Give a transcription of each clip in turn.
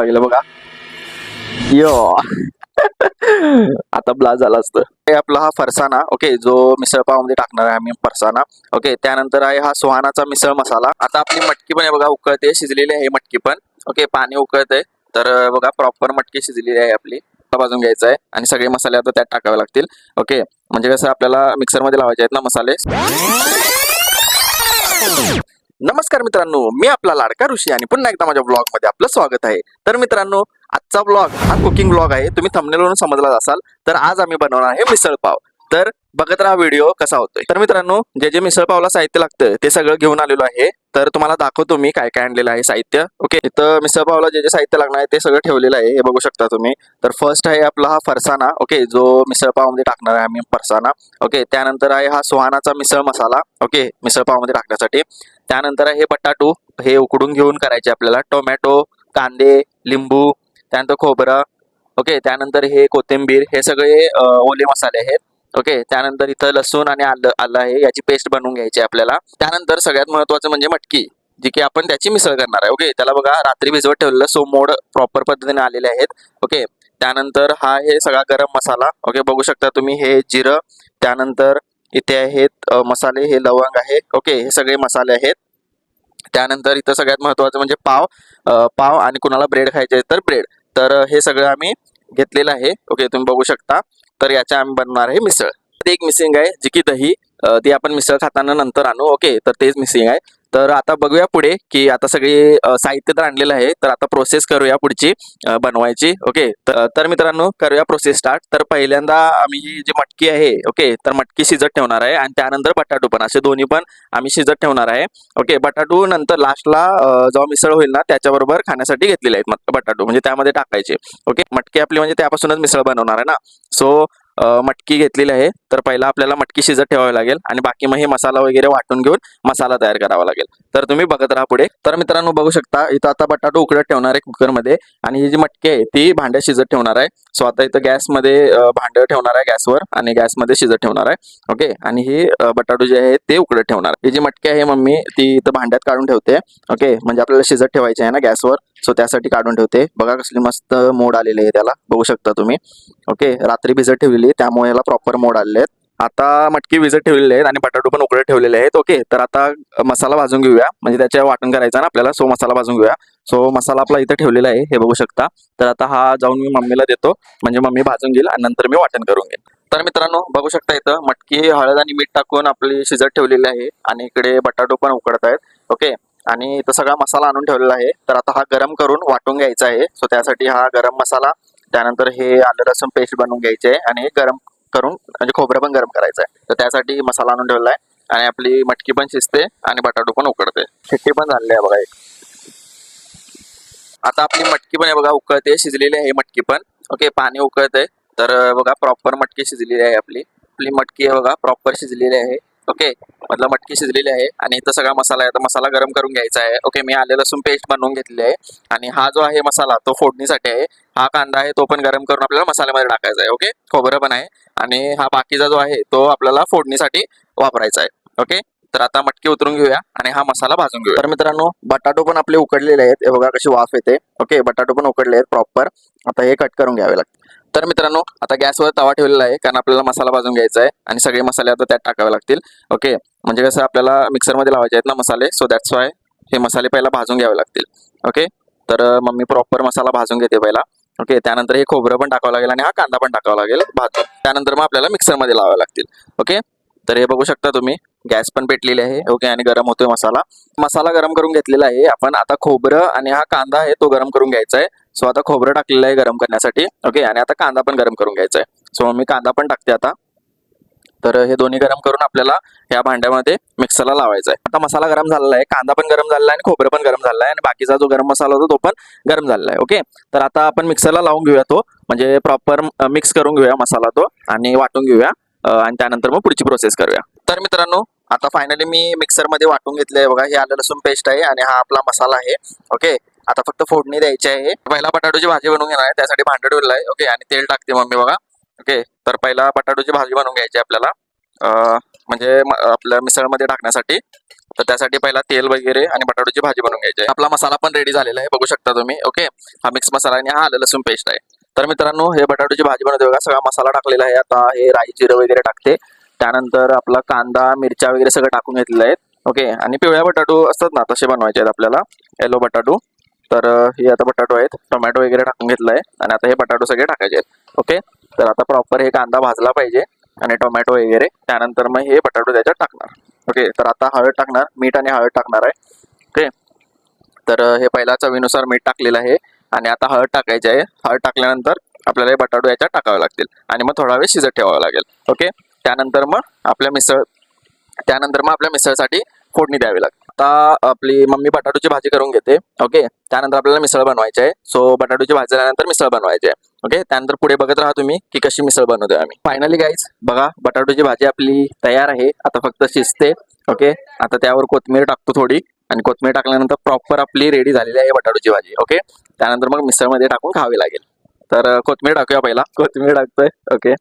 पाहिलं बघा यो आता ब्लास्ट झाला असतं. हे आपला हा फरसाणा, ओके, जो मिसळ पावामध्ये टाकणार आहे आम्ही फरसाणा. ओके, त्यानंतर आहे हा सुहानाचा मिसळ मसाला. आता आपली मटकी पण आहे बघा उकळते, शिजलेली आहे मटकी पण. ओके, पाणी उकळतंय तर बघा प्रॉपर मटकी शिजलेली आहे आपली. भाजून घ्यायचं आहे आणि सगळे मसाले आता त्यात टाकावे लागतील. ओके, म्हणजे कसं आपल्याला मिक्सरमध्ये लावायचे आहेत ना मसाले. नमस्कार मित्रांनो, मी आपला लाडका ऋषी आणि पुन्हा एकदा माझ्या ब्लॉग मध्ये आपलं स्वागत आहे. तर मित्रांनो, आजचा ब्लॉग हा कुकिंग ब्लॉग आहे. तुम्ही थंबनेलवरून समजलाच असाल. तर आज आम्ही बनवणार आहे मिसळ पाव. तर बघत राहा व्हिडिओ कसा होतोय. तर मित्रांनो, जे जे मिसळ पावला साहित्य लागतं ते सगळं घेऊन आलेलो आहे. तर तुम्हाला दाखवतो मी काय काय आणलेलं आहे साहित्य. ओके, इथं मिसळ पावला जे जे साहित्य लागणार आहे ते सगळं ठेवलेलं आहे, हे बघू शकता तुम्ही. तर फर्स्ट आहे आपला हा फरसाणा, ओके, जो मिसळ पावमध्ये टाकणार आहे आम्ही फरसाणा. ओके, त्यानंतर आहे हा सुहानाचा मिसळ मसाला, ओके, मिसळ पावमध्ये टाकण्यासाठी. त्यानंतर आहे हे बटाटू, हे उकडून घेऊन करायचे आपल्याला. टोमॅटो, कांदे, लिंबू, त्यानंतर खोबरं. ओके, त्यानंतर हे कोथिंबीर, हे सगळे ओले मसाले आहेत. ओके, त्यानंतर इथं लसूण आणि आलं आहे, याची पेस्ट बनवून घ्यायची आपल्याला. त्यानंतर सगळ्यात महत्वाचं म्हणजे मटकी, जी की आपण त्याची मिसळ करणार आहे. ओके, त्याला बघा रात्री भिजवत ठेवलेलं, सो मोड प्रॉपर पद्धतीने आलेले आहेत. ओके, त्यानंतर हा हे सगळा गरम मसाला. ओके, बघू शकता तुम्ही, हे जिरं. त्यानंतर इथे आहेत मसाले, हे लवंग आहे. ओके, हे सगळे मसाले आहेत. त्यानंतर इथं सगळ्यात महत्वाचं म्हणजे पाव आणि कुणाला ब्रेड खायचे तर ब्रेड. तर हे सगळं आम्ही घेतलेलं आहे. ओके, तुम्ही बघू शकता. तर याच्या आम्ही बनवणार आहे मिसळ. एक मिसिंग आहे जी की दही, ती आपण मिसळ खाताना नंतर आणू. ओके, तर तेच मिसिंग आहे. तर आता बघूया पुढे की आता सगळे साहित्य तर आणलेलं आहे. तर आता प्रोसेस करूया पुढची बनवायची. ओके, तर मित्रांनो, करूया प्रोसेस स्टार्ट. तर पहिल्यांदा आम्ही ही जी मटकी आहे, ओके, तर मटकी शिजत ठेवणार आहे आणि त्यानंतर बटाटू पण, असे दोन्ही पण आम्ही शिजत ठेवणार आहे. ओके, बटाटू नंतर लास्टला जेव्हा मिसळ होईल ना त्याच्याबरोबर खाण्यासाठी घेतलेले आहेत बटाटू, म्हणजे त्यामध्ये टाकायचे. ओके, मटकी आपली म्हणजे त्यापासूनच मिसळ बनवणार आहे ना. सो मटकी घेतलेली आहे. तर पहिला आपल्याला मटकी शिजत ठेवावी लागेल आणि बाकी मग हे मसाला वगैरे वाटून घेऊन मसाला तयार करावा लागेल. तर तुम्ही बघत राहा पुढे. तर मित्रांनो, बघू शकता इथं आता बटाटू उकडत ठेवणार आहे कुकरमध्ये आणि ही जी मटकी आहे ती भांड्यात शिजत ठेवणार आहे. सो आता इथं गॅसमध्ये भांडं ठेवणार आहे गॅसवर आणि गॅसमध्ये शिजत ठेवणार आहे. ओके, आणि ही बटाटू जे आहे ते उकडत ठेवणार. ही जी मटकी आहे मम्मी ती इथं भांड्यात काढून ठेवते. ओके, म्हणजे आपल्याला शिजत ठेवायची आहे ना गॅसवर, सो त्यासाठी काढून ठेवते. बघा कसली मस्त मोड आलेली आहे त्याला, बघू शकता तुम्ही. ओके, रात्री भिजत ठेवलेली त्यामुळे याला प्रॉपर मोड आलेले आहेत. आता मटकी भिजत ठेवलेले आहेत आणि बटाटू पण उकडत ठेवलेले आहेत. ओके, तर आता मसाला भाजून घेऊया, म्हणजे त्याच्या वाटण करायचं ना आपल्याला. सो मसाला भाजून घेऊया. सो मसाला आपला इथं ठेवलेला आहे, हे बघू शकता. तर आता हा जाऊन मी मम्मीला देतो, म्हणजे मम्मी भाजून घेईल आणि नंतर मी वाटण करून घेईन. तर मित्रांनो, बघू शकता इथं मटकी हळद आणि मीठ टाकून आपली शिजत ठेवलेली आहे आणि इकडे बटाटो पण उकडत आहेत. ओके, आणि इथं सगळा मसाला आणून ठेवलेला आहे. तर आता हा गरम करून वाटून घ्यायचा आहे. सो त्यासाठी हा गरम मसाला, त्यानंतर हे आलं लसूण पेस्ट बनवून घ्यायचे आहे आणि हे गरम करून, म्हणजे खोबरं पण गरम करायचं आहे. तर त्यासाठी मसाला आणून ठेवला आहे आणि आपली मटकी पण शिजते आणि बटाटो पण उकडते. खिट्टी पण झालेली आहे बघा एक. आता आपली मटकी पण आहे बघा उकळते, शिजलेली आहे मटकी पण. ओके, पाणी उकळतंय तर बघा प्रॉपर मटकी शिजलेली आहे आपली. आपली मटकी आहे बघा प्रॉपर शिजलेली आहे. ओके, मतलब मटकी शिजलेली आहे आणि इथं सगळा मसाला आहे. तर मसाला गरम करून घ्यायचा आहे. ओके, मी आले लसूण पेस्ट बनवून घेतलेली आहे आणि हा जो आहे मसाला तो फोडणीसाठी आहे. हा कांदा आहे तो पण गरम करून आपल्याला मसाल्यामध्ये टाकायचा आहे. ओके, खोबरं पण आहे आणि हा बाकीचा जो आहे तो आपल्याला फोडणीसाठी वापरायचा आहे. ओके, तर आता मटकी उतरून घेऊया आणि हा मसाला भाजून घेऊया. तर मित्रांनो, बटाटो पण आपले उकडलेले आहेत, हे बघा कशी वाफ येते. ओके, बटाटो पण उकडले आहेत प्रॉपर. आता हे कट करून घ्यावे लागते. तर मित्रांनो, आता गॅसवर तवा ठेवलेला आहे कारण आपल्याला मसाला भाजून घ्यायचा आहे आणि सगळे मसाले आता त्यात टाकावे लागतील. ओके, म्हणजे कसं आपल्याला मिक्सरमध्ये लावायचे आहेत ना मसाले, सो दॅट्स वाय हे मसाले पहिला भाजून घ्यावे लागतील. ओके, तर मम्मी प्रॉपर मसाला भाजून घेते पहिला. ओके, त्यानंतर हे खोबरं पण टाकावं लागेल आणि हा कांदा पण टाकावा लागेल भाजून. त्यानंतर मग आपल्याला मिक्सरमध्ये लावावे लागतील. ओके, तर हे बघू शकता तुम्ही, गॅस पण पेटलेली आहे. ओके, आणि गरम होतोय मसाला. मसाला गरम करून घेतलेला आहे आपण. आता खोबरं आणि हा कांदा आहे तो गरम करून घ्यायचा आहे. सो आता खोबरं टाकलेलं आहे गरम करण्यासाठी. ओके, आणि आता कांदा पण गरम करून घ्यायचा आहे. सो मी कांदा पण टाकते आता. तर हे दोन्ही गरम करून आपल्याला ह्या भांड्यामध्ये मिक्सरला लावायचा आहे. आता मसाला गरम झालेला आहे, कांदा पण गरम झालेला आहे आणि खोबरं पण गरम झालेलं आहे आणि बाकीचा जो गरम मसाला होता तो पण गरम झालेला आहे. ओके, तर आता आपण मिक्सरला लावून घेऊया तो, म्हणजे प्रॉपर मिक्स करून घेऊया मसाला तो आणि वाटून घेऊया आणि त्यानंतर मग पुढची प्रोसेस करूया. तर मित्रांनो, आता फायनली मी मिक्सरमध्ये वाटून घेतलंय बघा. हे आलं लसूण पेस्ट आहे आणि हा आपला मसाला आहे. ओके, आता फक्त फोडणी द्यायची आहे. पहिला बटाटोची भाजी बनवून घेणार आहे, त्यासाठी भांडं ठेवलेलं आहे. ओके, आणि तेल टाकते मम्मी बघा. ओके, तर पहिला बटाटोची भाजी बनवून घ्यायची आपल्याला, म्हणजे आपल्या मिसळमध्ये टाकण्यासाठी. तर त्यासाठी पहिला तेल वगैरे आणि बटाटोची भाजी बनवून घ्यायची आहे. आपला मसाला पण रेडी झालेला आहे, बघू शकता तुम्ही. ओके, हा मिक्स मसाला आणि हा आलं लसूण पेस्ट आहे. तर मित्रांनो, हे बटाटोची भाजी बनवते बघा, सगळा मसाला टाकलेला आहे. आता हे राई जिरं वगैरे टाकते, त्यानंतर आपला कांदा मिरच्या वगैरे सगळं टाकून घेतलेलं आहे. ओके, आणि पिवळ्या बटाटो असतात ना, तसे बनवायचे आहेत आपल्याला, येलो बटाटो. तर हे आता बटाटो आहेत, टोमॅटो वगैरे टाकून घेतलाय आणि आता हे बटाटो सगळे टाकायचे आहेत. ओके, तर आता प्रॉपर हे कांदा भाजला पाहिजे आणि टोमॅटो वगैरे, त्यानंतर मग हे बटाटो त्याच्यात टाकणार. ओके, तर आता हळद टाकणार, मीठ आणि हळद टाकणार आहे. ओके, तर हे पहिला चवीनुसार मीठ टाकलेलं आहे आणि आता हळद टाकायची आहे. हळद टाकल्यानंतर आपल्याला हे बटाटो याच्यात टाकावे लागतील आणि मग थोडा वेळ शिजत ठेवावं लागेल. ओके, त्यानंतर मग आपल्या मिसळसाठी फोडणी द्यावी लागते. आता आपली मम्मी बटाटोची भाजी करून घेते. ओके, त्यानंतर आपल्याला मिसळ बनवायची आहे. सो बटाटोची भाजी झाल्यानंतर मिसळ बनवायची आहे. ओके, त्यानंतर पुढे बघत राहा तुम्ही की कशी मिसळ बनवतोय आम्ही. फायनली गाईज बघा, बटाटोची भाजी आपली तयार आहे, आता फक्त शिजते. ओके, आता त्यावर कोथिंबीर टाकतो थोडी आणि कोथिंबीर टाकल्यानंतर प्रॉपर आपली रेडी झालेली आहे बटाटोची भाजी. ओके, त्यानंतर मग मिसळमध्ये टाकून खावी लागेल. तर कोथिंबीर टाकूया, पहिला कोथिंबीर टाकतोय. ओके,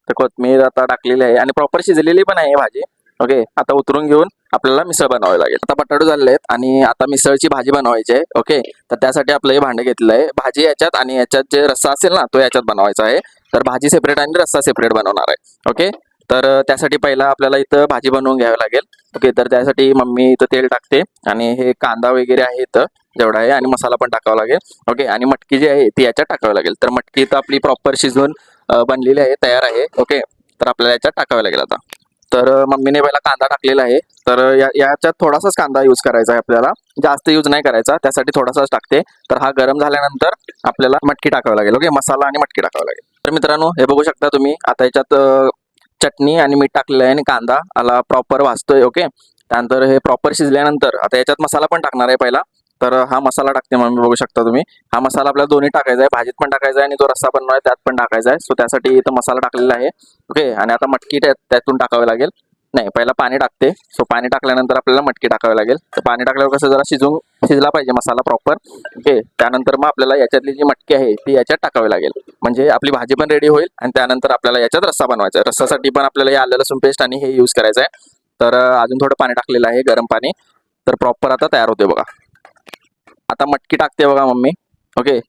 तर कोथिंबीर आता टाकलेली आहे आणि प्रॉपर शिजलेली पण आहे भाजी. ओके, आता उतरून घेऊन आपल्याला मिसळ बनवावी लागेल. आता बटाटो झालेले आहेत आणि आता मिसळची भाजी बनवायची आहे. ओके, तर त्यासाठी आपलं हे भांडं घेतलं आहे. भाजी याच्यात आणि याच्यात जे रस्सा असेल ना, तो याच्यात बनवायचा आहे. तर भाजी सेपरेट आणि रस्सा सेपरेट बनवणार आहे. ओके, तर त्यासाठी पहिला आपल्याला इथं भाजी बनवून घ्यावी लागेल. ओके, तर त्यासाठी मम्मी इथं तेल टाकते आणि हे कांदा वगैरे आहे इथं जेवढा आहे आणि मसाला पण टाकावा लागेल. ओके, आणि मटकी जी आहे ती याच्यात टाकावी लागेल. तर मटकी इथं आपली प्रॉपर शिजवून बनलेली आहे, तयार आहे. ओके, तर आपल्याला याच्यात टाकावी लागेल आता. तर मम्मीने पहिला कांदा टाकलेला आहे. तर याच्यात थोडासाच कांदा यूज करायचा आहे आपल्याला, जास्त यूज नाही करायचा, त्यासाठी थोडासाच टाकते. तर हा गरम झाल्यानंतर आपल्याला मटकी टाकावी लागेल. ओके, मसाला आणि मटकी टाकावी लागेल. तर मित्रांनो, हे बघू शकता तुम्ही, आता याच्यात चटणी आणि मीठ टाकलेलं आहे आणि कांदा आला प्रॉपर भाजतोय. ओके, त्यानंतर हे प्रॉपर शिजल्यानंतर आता याच्यात मसाला पण टाकणार आहे पहिला. तर हा मसाला टाकते मम्मी, बघू शकता तुम्ही. हा मसाला आपल्याला दोन्ही टाकायचा आहे, भाजीत पण टाकायचा आहे आणि जो रस्सा बनवणार आहे त्यात पण टाकायचा आहे. सो त्यासाठी इथं मसाला टाकलेला आहे. ओके, आणि आता मटकी त्यातून टाकावी लागेल. नाही, पहिला पाणी टाकते. सो पाणी टाकल्यानंतर आपल्याला मटकी टाकावी लागेल. तर पाणी टाकल्यावर कसं जरा शिजला पाहिजे मसाला प्रॉपर. ओके, त्यानंतर मग आपल्याला याच्यातली जी मटकी आहे ती याच्यात टाकावी लागेल, म्हणजे आपली भाजी पण रेडी होईल आणि त्यानंतर आपल्याला याच्यात रस्सा बनवायचा आहे. रस्सासाठी पण आपल्याला हे आलं लसूण पेस्ट आणि हे यूज करायचं आहे. तर अजून थोडं पाणी टाकलेलं आहे, गरम पाणी. तर प्रॉपर आता तयार होते बघा. आता मटकी टाकते बघा मम्मी. ओके,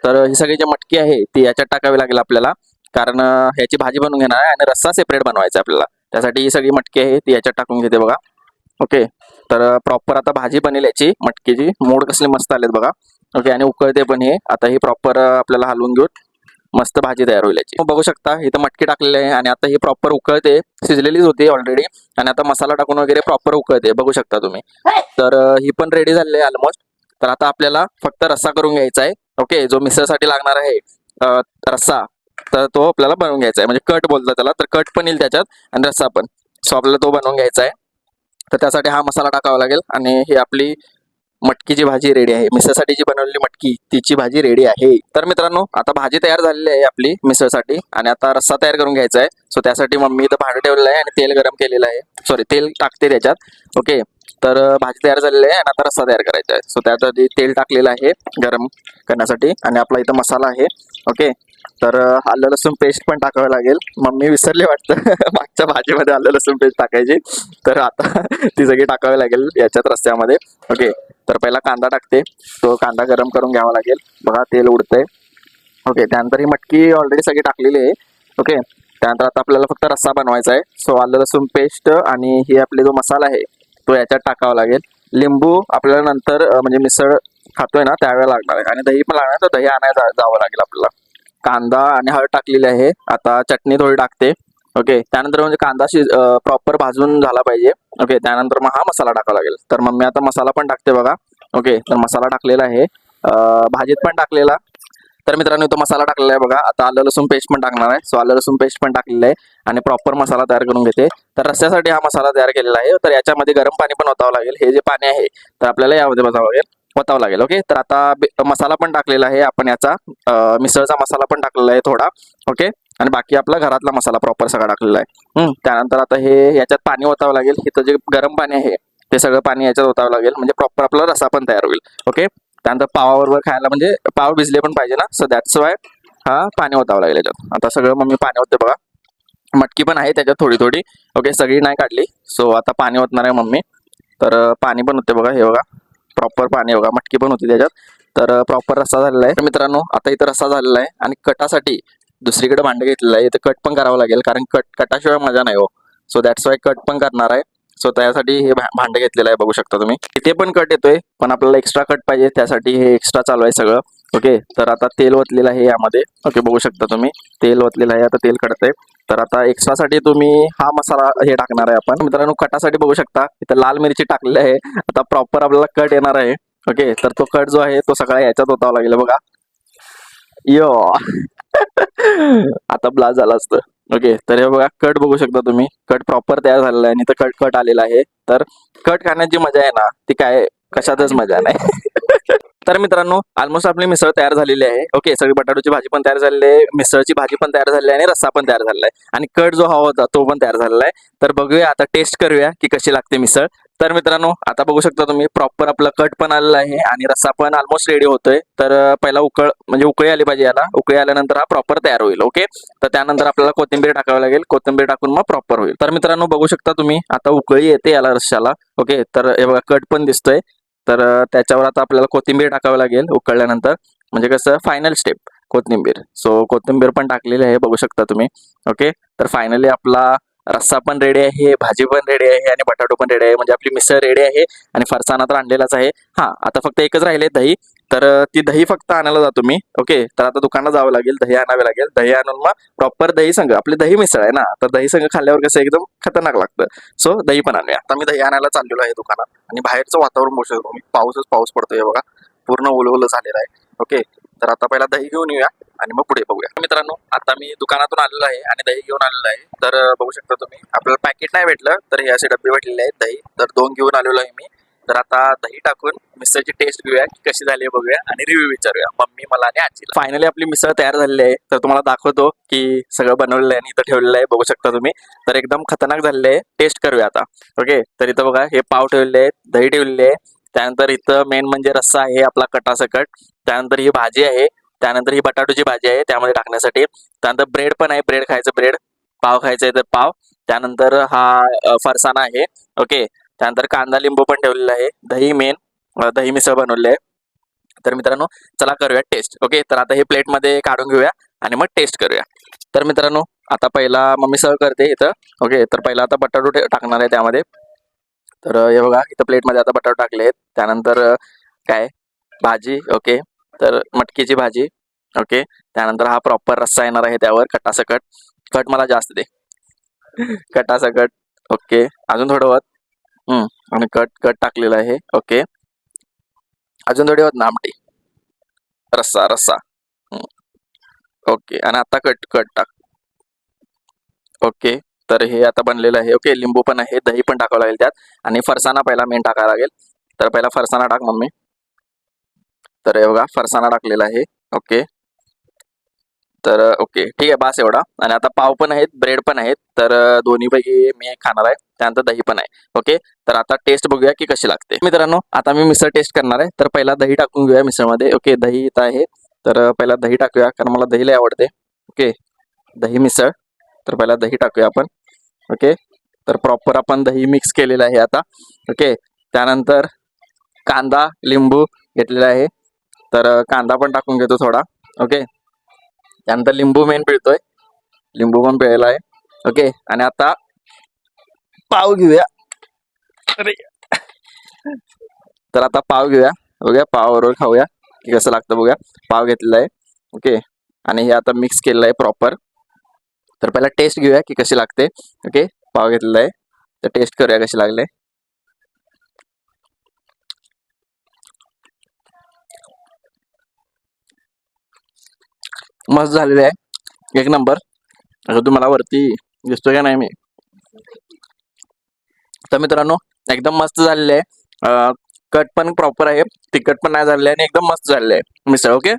तर ही सगळी जी मटकी आहे ती याच्यात टाकावी लागेल आपल्याला, कारण ह्याची भाजी बनवून घेणार आहे आणि रस्सा सेपरेट बनवायचा आहे आपल्याला. त्यासाठी ही सगळी मटकी आहे ती याच्यात टाकून घेते बघा. ओके, तर प्रॉपर आता भाजी बनेल याची मटकीची. मोड कसले मस्त आलेत बघा. ओके, आणि उकळते पण हे. आता ही प्रॉपर आपल्याला हलवून घेऊन मस्त भाजी तयार होईल याची. बघू शकता इथं मटकी टाकलेली आहे आणि आता ही प्रॉपर उकळते, शिजलेलीच होती ऑलरेडी आणि आता मसाला टाकून वगैरे प्रॉपर उकळते, बघू शकता तुम्ही. तर ही पण रेडी झालेली आहे ऑलमोस्ट. तर आता आपल्याला फक्त रस्सा करून घ्यायचा आहे. ओके, जो मिसळसाठी लागणार आहे रस्सा, तर तो आपल्याला बनवून घ्यायचा आहे, म्हणजे कट बोलतात त्याला. तर कट पण येईल त्याच्यात आणि रस्सा पण. सो आपल्याला तो बनवून घ्यायचा आहे. तर त्यासाठी हा मसाला टाकावा लागेल आणि ही आपली मटकीची भाजी रेडी आहे. मिसळसाठी जी बनवलेली मटकी तिची भाजी रेडी आहे. तर मित्रांनो, आता भाजी तयार झालेली आहे आपली मिसळसाठी आणि आता रस्सा तयार करून घ्यायचा आहे. सो त्यासाठी मम्मी इथं भांडं ठेवलेलं आहे आणि तेल गरम केलेलं आहे. सॉरी, तेल टाकते त्याच्यात. ओके, तर भाजी तयार झालेली आहे आणि आता रस्सा तयार करायचा आहे. सो त्यात आधी तेल टाकलेलं आहे गरम करण्यासाठी आणि आपला इथं मसाला आहे. ओके, तर आलं लसूण पेस्ट पण टाकावं लागेल. मम्मी विसरले वाटतं मागच्या भाजीमध्ये आलं लसूण पेस्ट टाकायची. तर आता ती सगळी टाकावी लागेल याच्यात रस्स्यामध्ये. ओके, तर पहिला कांदा टाकते, तो कांदा गरम करून घ्यावा लागेल. बघा, तेल उडतंय. ओके, त्यानंतर ही मटकी ऑलरेडी सगळी टाकलेली आहे. ओके, त्यानंतर आता आपल्याला फक्त रस्सा बनवायचा आहे. सो आलं लसूण पेस्ट आणि ही आपली जो मसाला आहे तो याच्यात टाकावा लागेल. लिंबू आपल्याला नंतर म्हणजे मिसळ खातोय ना त्यावेळेला लागणार आहे आणि दही पण लागणार, तर दही आणायला जावं लागेल आपल्याला. कांदा आणि हळद टाकलेली आहे. आता चटणी थोडी टाकते. ओके, त्यानंतर म्हणजे कांदा प्रॉपर भाजून झाला पाहिजे. ओके, त्यानंतर मग हा मसाला टाकावा लागेल. तर मम्मी आता मसाला पण टाकते बघा. ओके, तर मसाला टाकलेला आहे, भाजीत पण टाकलेला. तर मित्रांनो, तो मसाला टाकलेला आहे बघा. आता आलं लसूण पेस्ट पण टाकणार आहे. सो आलं लसूण पेस्ट पण टाकलेलं आहे आणि प्रॉपर मसाला तयार करून घेते. तर रस्स्यासाठी हा मसाला तयार केलेला आहे. तर याच्यामध्ये गरम पाणी पण ओतावं लागेल. हे जे पाणी आहे तर आपल्याला यामध्ये ओतावं लागेल. ओके, तर आता मसाला पण टाकलेला आहे आपण याचा, मिसळचा मसाला पण टाकलेला आहे थोडा. ओके, आणि बाकी आपला घरातला मसाला प्रॉपर सगळा टाकलेला आहे. त्यानंतर आता हे याच्यात पाणी ओतावं लागेल. इथं जे गरम पाणी आहे ते सगळं पाणी याच्यात ओतावं लागेल, म्हणजे प्रॉपर आपला रस्सा पण तयार होईल. ओके, त्यानंतर पावाबरोबर खायला म्हणजे पाव भिजले पण पाहिजे ना, सो दॅट्स वाय हा पाणी ओतावं लागेल याच्यात. आता सगळं मम्मी पाणी ओतते बघा. मटकी पण आहे त्याच्यात थोडी थोडी. ओके, सगळी नाही काढली. सो आता पाणी ओतणार आहे मम्मी. तर पाणी पण होते बघा, हे बघा प्रॉपर पाणी बघा, मटकी पण होती त्याच्यात. तर प्रॉपर रस्सा झालेला आहे. तर मित्रांनो आता इथं रस्सा झालेला आहे आणि कटासाठी दुसरीकडे भांडे घेतलेलं आहे. इथं कट पण करावं लागेल कारण कटाशिवाय मजा नाही हो. सो दॅट्स वाय कट पण करणार आहे. सो त्यासाठी हे भांडे घेतलेलं आहे, बघू शकता तुम्ही. इथे पण कट येतोय पण आपल्याला एक्स्ट्रा कट पाहिजे, त्यासाठी हे एक्स्ट्रा चालू आहे सगळं. ओके, तर आता तेल ओतलेलं आहे यामध्ये. ओके, बघू शकता तुम्ही तेल ओतलेलं आहे, आता तेल कढतंय. तर आता एक्स्ट्रा साठी तुम्ही हा मसाला हे टाकणार आहे आपण. मित्रांनो कटासाठी बघू शकता इथं लाल मिरची टाकलेली आहे. आता प्रॉपर आपल्याला कट येणार आहे. ओके, तर तो कट जो आहे तो सगळा याच्यात ओतावा लागेल बघा. यो आता ब्लास्ट झाला असतं. ओके, तर हे बघा कट बघू शकता तुम्ही, कट प्रॉपर तयार झालेला आहे आणि इथं कट कट आलेला आहे. तर कट खाण्याची मजा आहे ना, ती काय कशातच मजा नाही. तर मित्रांनो ऑलमोस्ट आपली मिसळ तयार झालेली आहे. ओके, सगळी बटाटोची भाजी पण तयार झालेली आहे, मिसळची भाजी पण तयार झालेली आहे आणि रस्सा पण तयार झालेला आहे आणि कट जो हवा होता तो पण तयार झालेला आहे. तर बघूया आता, टेस्ट करूया की कशी लागते मिसळ. तर मित्रांनो आता बघू शकता तुम्ही प्रॉपर आपलं कट पण आलेला आहे आणि रस्सा पण ऑलमोस्ट रेडी होतोय. तर पहिला म्हणजे उकळी आली पाहिजे याला. उकळी आल्यानंतर हा प्रॉपर तयार होईल. ओके, तर त्यानंतर आपल्याला कोथिंबीर टाकावी लागेल, कोथिंबीर टाकून मग प्रॉपर होईल. तर मित्रांनो बघू शकता तुम्ही आता उकळी येते याला रश्श्याला. ओके, तर हे बघा कट पण दिसतोय. तर त्याच्यावर आता आपल्याला कोथिंबीर टाकावी लागेल उकळल्यानंतर, म्हणजे कसं फायनल स्टेप कोथिंबीर. सो कोथिंबीर पण टाकलेली आहे बघू शकता तुम्ही. ओके, तर फायनली आपला रस्सा पण रेडी आहे, भाजी पण रेडी आहे आणि बटाटो पण रेडी आहे, म्हणजे आपली मिसळ रेडी आहे आणि फरसाणा तर आणलेलाच आहे. हा, आता फक्त एकच राहिले दही. तर ती दही फक्त आणायला जातो मी. ओके, तर आता दुकानात जावं लागेल, दही आणावे लागेल. दही आणून मग प्रॉपर दही संघ, आपली दही मिसळ आहे ना, तर दही संघ खाल्ल्यावर कसं एकदम खतरनाक लागतं. सो दही पण आणूया. आता मी दही आणायला चाललेलो आहे दुकानात आणि बाहेरचं वातावरण बघू शकतो मी, पाऊसच पाऊस पडतोय बघा, पूर्ण ओलवलं झालेलं आहे. ओके, तर आता पहिला दही घेऊन येऊया आणि मग पुढे बघूया. मित्रांनो आता मी दुकानातून आलेलो आहे आणि दही घेऊन आलेलो आहे. तर बघू शकता तुम्ही आपल्याला पॅकेट नाही भेटलं तर हे असे डबे भेटलेले आहेत दही. तर 2 घेऊन आलेलो आहे मी. तर आता दही टाकून मिसळची टेस्ट घेऊया की कशी झाली आहे बघूया आणि रिव्ह्यू विचारूया मम्मी मला आणि आजीला. फायनली आपली मिसळ तयार झालेली आहे. तर तुम्हाला दाखवतो की सगळं बनवलेलं आहे आणि इथं ठेवलेलं आहे बघू शकता तुम्ही. तर एकदम खतरनाक झालेलं आहे. टेस्ट करूया आता. ओके, तर इथं बघा हे पाव ठेवलेले आहेत, दही ठेवलेले आहे. त्यानंतर इथं मेन म्हणजे रस्सा आहे आपला कटासकट. त्यानंतर ही भाजी आहे. त्यानंतर ही बटाटोची भाजी आहे त्यामध्ये टाकण्यासाठी. त्यानंतर ब्रेड पण आहे, ब्रेड खायचं ब्रेड. पाव खायचं आहे तर पाव. त्यानंतर हा फरसाणा आहे. ओके, त्यानंतर कांदा लिंबू पण ठेवलेला आहे. दही मेन, दही मिसळ बनवली आहे. तर मित्रांनो चला करूया टेस्ट. ओके, तर आता हे प्लेटमध्ये काढून घेऊया आणि मग टेस्ट करूया. तर मित्रांनो आता पहिला मम्मी सर्व करते इथं. ओके, तर पहिला आता बटाटो टाकणार आहे त्यामध्ये. तर हे बघा इथं प्लेटमध्ये आता बटाटो टाकले आहेत. त्यानंतर काय भाजी. ओके, तर मटकीची भाजी. ओके, त्यानंतर हा प्रॉपर रस्सा येणार आहे त्यावर कटासकट. कट मला जास्त दे. कटासकट. ओके, अजून थोडं होत. आणि कट कट टाकलेलं आहे. ओके, अजून थोडी होत ना आमटी. रस्सा रस्सा. ओके, आणि आता कट कट टाक. ओके, तर हे आता बनलेलं आहे. ओके, लिंबू पण आहे, दही पण टाकावं लागेल त्यात आणि फरसाणा पहिला मेन टाकावा लागेल. तर पहिला फरसाणा टाक मम्मी. तर हे बघा फरसाणा टाकलेला आहे. ओके, तर ओके ठीक आहे बास एवढा. आणि आता पाव पण आहेत, ब्रेड पण आहेत. तर दोन्हीपैकी मी खाणार आहे. त्यानंतर दही पण आहे. ओके, तर आता टेस्ट बघूया की कशी लागते. मित्रांनो आता मी मिसळ टेस्ट करणार आहे. तर पहिला दही टाकून घेऊया मिसळमध्ये. ओके, दही इथं आहे. तर पहिला दही टाकूया कारण मला दही लय आवडते. ओके, दही मिसळ. तर पहिला दही टाकूया आपण. ओके, तर प्रॉपर आपण दही मिक्स केलेलं आहे आता. ओके, त्यानंतर कांदा लिंबू घेतलेला आहे. तर कांदा पण टाकून घेतो थोडा. ओके, त्यानंतर लिंबू मेन पिळतोय, लिंबू पण पिळायला आहे. ओके, आणि आता पाव घेऊया. अरे तर आता पाव घेऊया. बघूया पावाबरोबर खाऊया की कसं लागतं बघूया. पाव घेतलेला आहे. ओके, आणि हे आता मिक्स केलेलं आहे प्रॉपर. तर पहिला टेस्ट घेऊया की कशी लागते. ओके, पाव घेतलेला आहे तर टेस्ट करूया कशी लागले. मस्त झालेले आहे, एक नंबर. असं तुम्हाला वरती दिसतोय का नाही मी. तर मित्रांनो एकदम मस्त झालेले आहे. कट पण प्रॉपर आहे, तिखट पण नाही झालेलं आहे आणि एकदम मस्त झालेलं आहे मिसळ. ओके,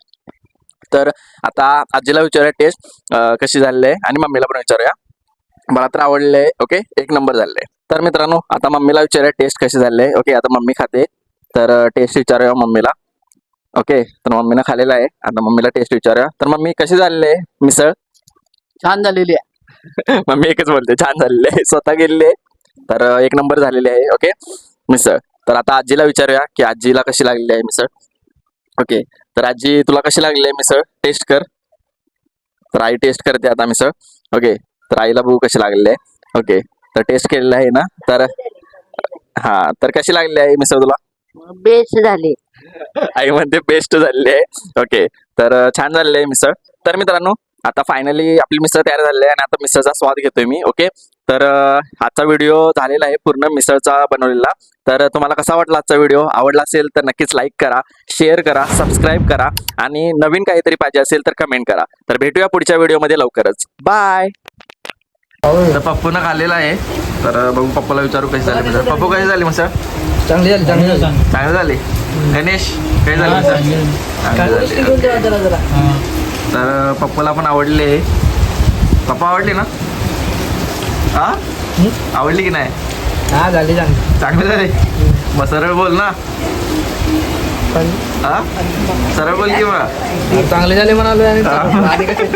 तर आता आजीला विचारूया टेस्ट कशी झालेली आहे आणि मम्मीला पण विचारूया. मला तर आवडले आहे. ओके, एक नंबर झालेलं आहे. तर मित्रांनो आता मम्मीला विचारूया टेस्ट कशी झाली आहे. ओके, आता मम्मी खाते तर टेस्ट विचारूया मम्मीला. ओके, तर मम्मीनं खाल्लेला आहे, आता मम्मीला टेस्ट विचारूया. तर मम्मी कशी झालेली आहे मिसळ. छान झालेली आहे. मम्मी एकच बोलते छान झालेली आहे, स्वतः गेलेली आहे. तर एक नंबर झालेली आहे. ओके, मिसळ. तर आता आजीला विचारूया की आजीला कशी लागलेली आहे मिसळ. ओके, तर आजी तुला कशी लागलेली आहे मिसळ, टेस्ट कर. तर आई टेस्ट करते आता मिसळ. ओके, तर आईला बघू कशी लागलेली आहे. ओके, तर टेस्ट केलेलं आहे ना, तर हा, तर कशी लागलेली आहे मिसळ तुला. बेस्ट झाले. आई म्हणते बेस्ट झालेली आहे. ओके, तर छान झालेली आहे मिसळ. तर मित्रांनो आता फायनली आपली मिसळ तयार झालेली आहे आणि आता मिसळचा स्वाद घेतोय मी. ओके, तर आजचा व्हिडिओ झालेला आहे पूर्ण मिसळचा बनवलेला. तर तुम्हाला कसा वाटला आजचा व्हिडिओ, आवडला असेल तर नक्कीच लाईक करा, शेअर करा, सबस्क्राईब करा आणि नवीन काहीतरी पाहिजे असेल तर कमेंट करा. तर भेटूया पुढच्या व्हिडिओमध्ये लवकरच. बाय. तर पप्पून खाल्लेला आहे, तर बघू पप्पूला विचारू कशी झाली मिसळ. पप्पू कशी झाली मिसळ. चांगली झाली, चांगली झाली. चांगली झाली. गणेश कशी झाली मिसळ. चांगली झाली. तर पप्पाला पण आवडले. पप्पा आवडली ना. हा, आवडली की नाही. हा झाली चांगली. चांगली झाली. मग सरळ बोल ना. हा, सरळ बोल की मग. चांगली झाली म्हणालो आणि हा. आधी कसं